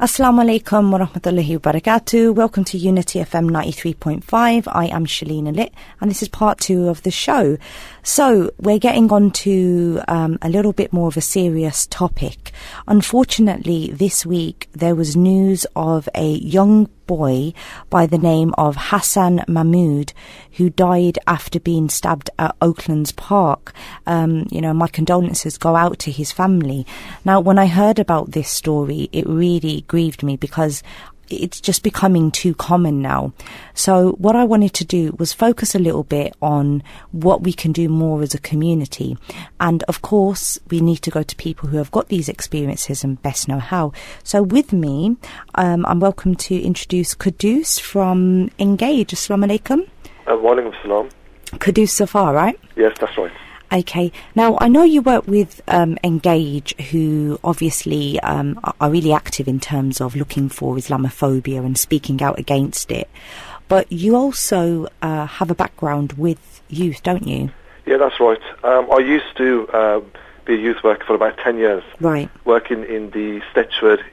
Assalamu alaikum wa rahmatullahi wa barakatuh. Welcome to Unity FM 93.5. I am Shalina Litt, and this is part 2 of the show. So we're getting on to a little bit more of a serious topic. Unfortunately, this week there was news of a young boy by the name of Hassan Mahmoud who died after being stabbed at Oaklands Park. My condolences go out to his family. Now, when I heard about this story, it really grieved me because it's just becoming too common now. So what I wanted to do was focus a little bit on what we can do more as a community. And of course, we need to go to people who have got these experiences and best know how. So with me, I'm welcome to introduce Qudues from Engage. Assalamu alaikum. Wa alaikum salam. Qudues Zafar, right? Yes, that's right. Okay. Now, I know you work with Engage, who obviously are really active in terms of looking for Islamophobia and speaking out against it. But you also have a background with youth, don't you? Yeah, that's right. I used to be a youth worker for about 10 years. Right. Working in the Stechford,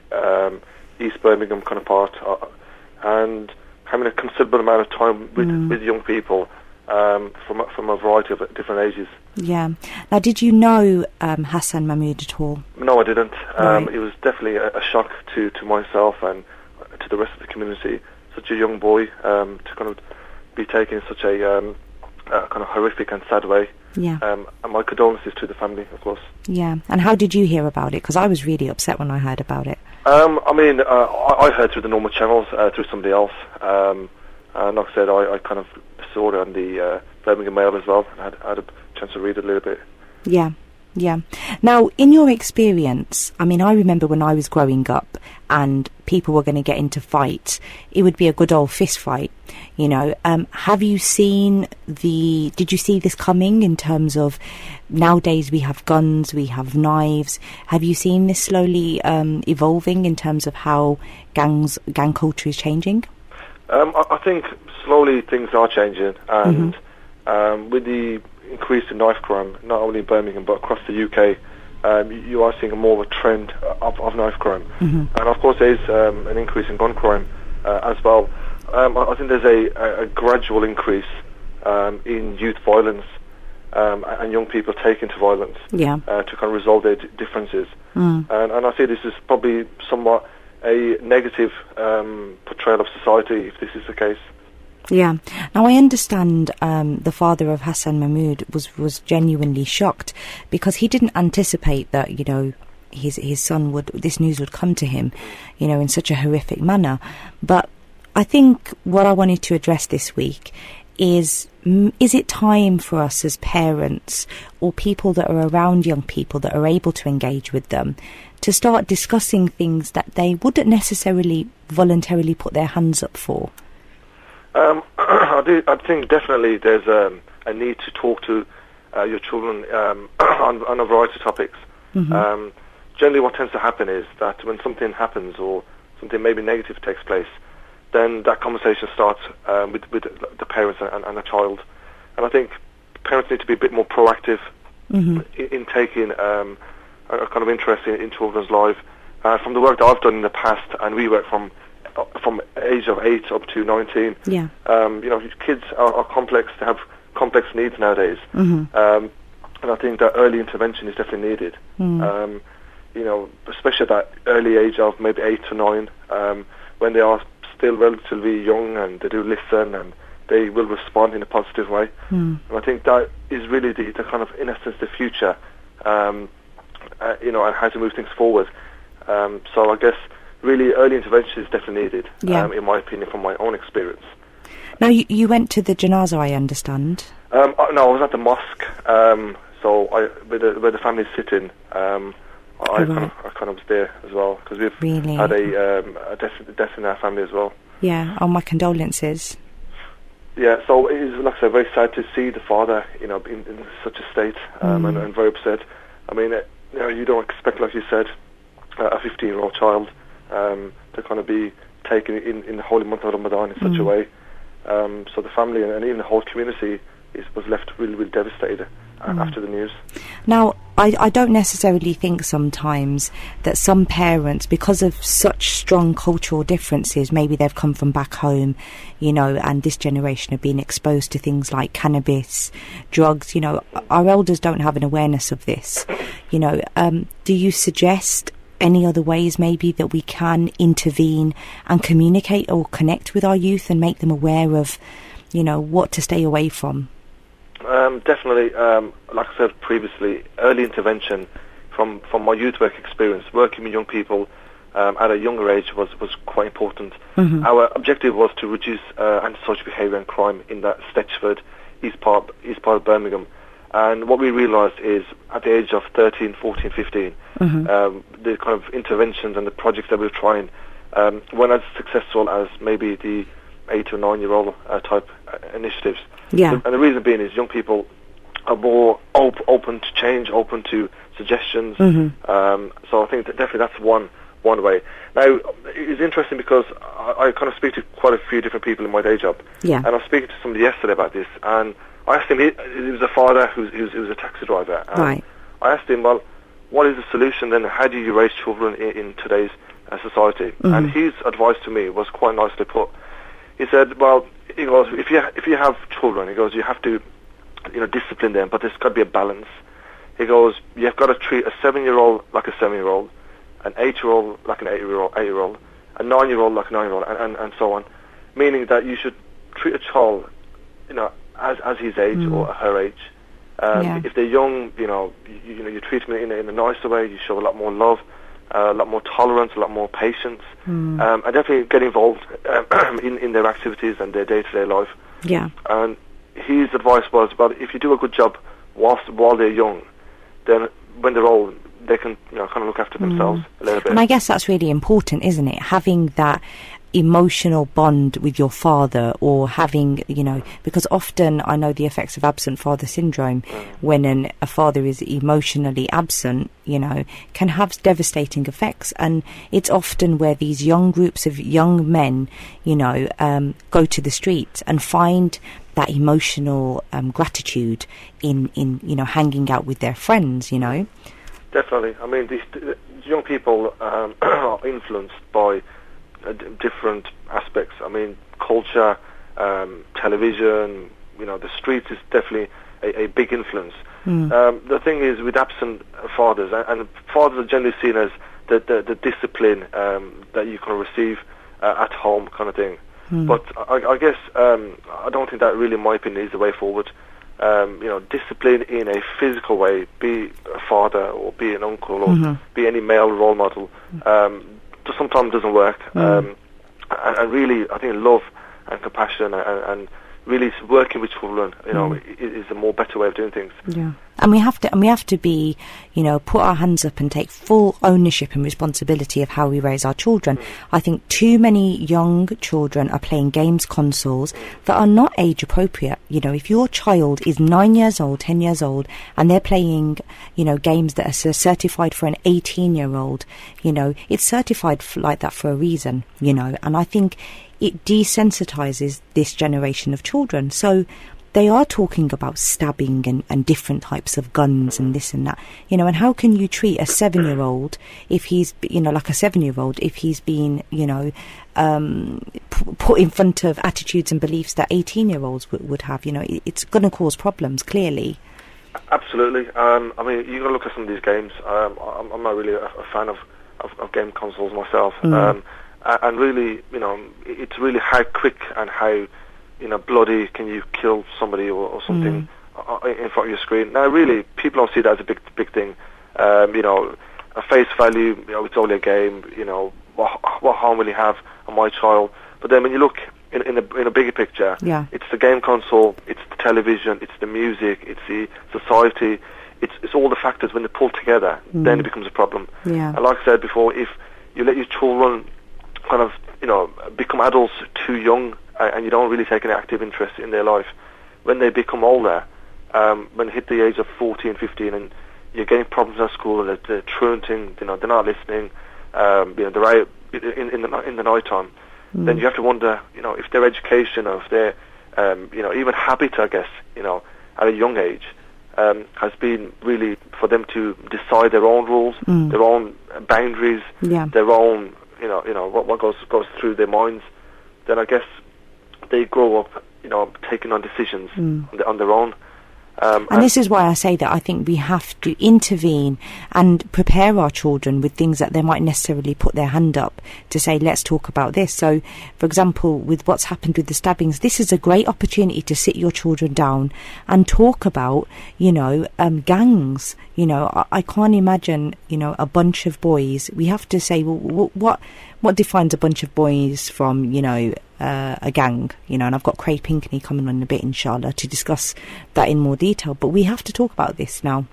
East Birmingham kind of part, and having a considerable amount of time with young people from a variety of different ages. Yeah. Now, did you know Hassan Mahmoud at all? No, I didn't. Right. It was definitely a shock to myself and to the rest of the community. Such a young boy to kind of be taken in such a kind of horrific and sad way. Yeah. And my condolences to the family, of course. Yeah. And how did you hear about it? Because I was really upset when I heard about it. I heard through the normal channels, through somebody else. And like I said, I kind of saw it on the Birmingham Mail as well, and had a chance to read it a little bit. Yeah. Now, in your experience, I remember when I was growing up and people were going to get into fights, it would be a good old fist fight, Have you seen did you see this coming in terms of nowadays we have guns, we have knives? Have you seen this slowly evolving in terms of how gang culture is changing? I think slowly things are changing, and with the increase in knife crime, not only in Birmingham but across the UK, you are seeing more of a trend of knife crime. And of course there is an increase in gun crime as well. I think there's a gradual increase in youth violence and young people taking to violence to kind of resolve their differences. And I see this is probably somewhat a negative portrayal of society if this is the case. Yeah. Now, I understand the father of Hassan Mahmoud was genuinely shocked because he didn't anticipate that, his son this news would come to him, in such a horrific manner. But I think what I wanted to address this week is it time for us as parents or people that are around young people that are able to engage with them to start discussing things that they wouldn't necessarily voluntarily put their hands up for? I think definitely there's a need to talk to your children on a variety of topics. Generally what tends to happen is that when something happens or something maybe negative takes place, then that conversation starts with the parents and the child. And I think parents need to be a bit more proactive in taking a kind of interest in children's lives. From the work that I've done in the past, and we work from age of 8 up to 19. Yeah. Kids are complex. They have complex needs nowadays. And I think that early intervention is definitely needed. Especially at that early age of maybe 8 to 9, when they are still relatively young and they do listen and they will respond in a positive way. And I think that is really the kind of, in essence, the future, and how to move things forward. So I guess really early intervention is definitely needed, in my opinion, from my own experience. Now, you went to the janazah, I understand. No, I was at the mosque, so where the family's sitting, I kind of was there as well, because we've had a death in our family as well. Yeah, my condolences. Yeah, so it is, like I said, very sad to see the father, in such a state, and very upset. You don't expect, like you said, a 15-year-old child to kind of be taken in the holy month of Ramadan in such a way. So the family and even the whole community was left really, really devastated after the news. Now, I don't necessarily think sometimes that some parents, because of such strong cultural differences, maybe they've come from back home, you know, and this generation have been exposed to things like cannabis, drugs, you know, our elders don't have an awareness of this, you know. Do you suggest any other ways maybe that we can intervene and communicate or connect with our youth and make them aware of, you know, what to stay away from? Definitely, like I said previously, early intervention from my youth work experience, working with young people at a younger age was quite important. Mm-hmm. Our objective was to reduce antisocial behaviour and crime in that Stetchford, east part of Birmingham. And what we realised is at the age of 13, 14, 15, mm-hmm. The kind of interventions and the projects that we were trying weren't as successful as maybe the 8 or 9-year-old type initiatives. Yeah. And the reason being is young people are more open to change, open to suggestions. Mm-hmm. So I think that definitely that's one way. Now, it's interesting because I kind of speak to quite a few different people in my day job. Yeah. And I was speaking to somebody yesterday about this, and I asked him, he was a father who was a taxi driver. And right. I asked him, well, what is the solution then? How do you raise children in today's society? Mm-hmm. And his advice to me was quite nicely put. He said, well, he goes, if you have children, he goes, you have to, you know, discipline them, but there's got to be a balance. He goes, you've got to treat a 7-year-old like a 7-year-old, an 8-year-old like an 8-year-old, a 9-year-old like a 9-year-old, and so on. Meaning that you should treat a child, you know, as his age or her age. If they're young, you know, you treat them in a nicer way. You show a lot more love, a lot more tolerance, a lot more patience, and definitely get involved in their activities and their day-to-day life. Yeah. And his advice was, well, if you do a good job while they're young, then when they're old, they can, you know, kind of look after themselves a little bit. And I guess that's really important, isn't it? Having that emotional bond with your father, or having, you know, because often I know the effects of absent father syndrome, when a father is emotionally absent, you know, can have devastating effects. And it's often where these young groups of young men, you know, go to the streets and find that emotional gratitude in you know, hanging out with their friends, you know. Definitely. I mean, these young people are influenced by different aspects. I mean, culture, television, you know, the streets is definitely a big influence. The thing is, with absent fathers, and fathers are generally seen as the discipline that you can receive at home, kind of thing. But I guess I don't think that really, in my opinion, is the way forward. You know, discipline in a physical way, be a father or be an uncle or be any male role model, sometimes doesn't work. And really, I think love and compassion and really working with children, you know, is a more better way of doing things. Yeah. And we have to be, you know, put our hands up and take full ownership and responsibility of how we raise our children. I think too many young children are playing games consoles that are not age appropriate. You know, if your child is 9 years old, 10 years old, and they're playing, you know, games that are certified for an 18-year-old, you know, it's certified like that for a reason, you know. And I think it desensitizes this generation of children. So they are talking about stabbing and different types of guns and this and that, you know. And how can you treat a 7-year-old if he's, you know, like a 7-year-old, if he's been, you know, put in front of attitudes and beliefs that 18-year-olds would have? You know, it's going to cause problems, clearly. Absolutely. I mean, you've got to look at some of these games. I'm not really a fan of game consoles myself. And really, you know, it's really how quick and how, you know, bloody can you kill somebody or something in front of your screen. Now, really, people don't see that as a big thing. You know, a face value, you know, it's only a game. You know, what harm will you have on my child? But then when you look in a bigger picture, it's the game console, it's the television, it's the music, it's the society, it's all the factors. When they pull together, then it becomes a problem. Yeah. And like I said before, if you let your children kind of, you know, become adults too young, and you don't really take an active interest in their life, when they become older, when they hit the age of 14, 15, and you're getting problems at school, they're truanting, you know, they're not listening, you know, they're out in the night time, then you have to wonder, you know, if their education or if their, you know, even habit, I guess, you know, at a young age, has been really for them to decide their own rules, their own boundaries, their own, what goes through their minds. Then I guess they grow up, taking on decisions on their own. And this is why I say that I think we have to intervene and prepare our children with things that they might necessarily put their hand up to say, let's talk about this. So, for example, with what's happened with the stabbings, this is a great opportunity to sit your children down and talk about, gangs. I can't imagine, a bunch of boys. We have to say, well, what defines a bunch of boys from, a gang, and I've got Craig Pinkney coming on in a bit, inshallah, to discuss that in more detail. But we have to talk about this now.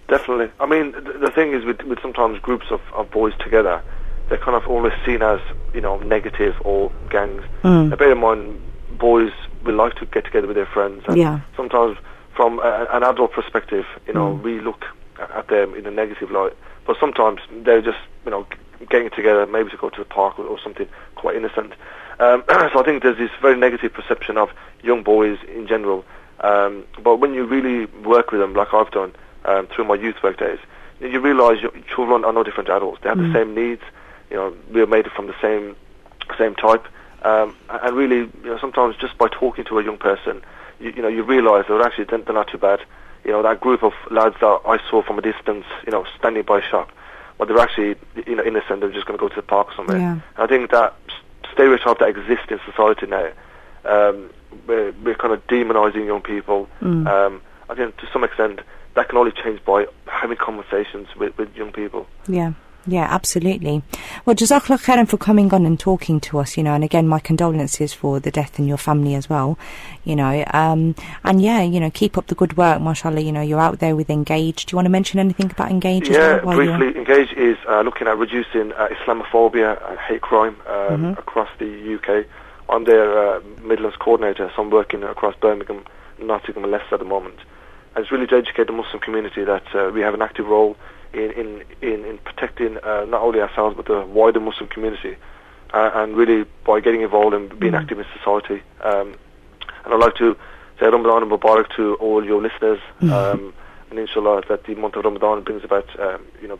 Definitely. I mean, the thing is with sometimes groups of boys together, they're kind of always seen as, negative or gangs. Now, bear in mind, boys will like to get together with their friends. And sometimes from an adult perspective, we look at them in a negative light. But sometimes they're just, getting together, maybe to go to the park or something quite innocent. So I think there's this very negative perception of young boys in general. But when you really work with them, like I've done through my youth work days, you realise your children are no different to adults. They have the same needs. We are made from the same type. And really, sometimes just by talking to a young person, you realise that actually they're not too bad. That group of lads that I saw from a distance, standing by a shop, but they're actually, innocent. They're just going to go to the park or somewhere. And I think that stereotype that exists in society now, we're kind of demonising young people. I think to some extent that can only change by having conversations with young people. Yeah, absolutely. Well, Jazakallah khairan for coming on and talking to us, and again, my condolences for the death in your family as well, and keep up the good work, mashallah, you're out there with Engage. Do you want to mention anything about Engage as well? Briefly, Engage is looking at reducing Islamophobia and hate crime across the UK. I'm their Midlands coordinator, so I'm working across Birmingham, Nottingham and Leicester at the moment. And it's really to educate the Muslim community that we have an active role in protecting not only ourselves but the wider Muslim community, and really by getting involved and being active in society. And I'd like to say Ramadan Mubarak to all your listeners, and inshallah that the month of Ramadan brings about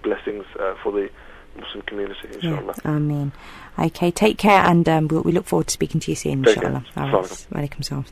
blessings for the Muslim community, inshallah. Ameen. Okay, take care, and we look forward to speaking to you soon, inshallah. Take care. Wa alaikum salam.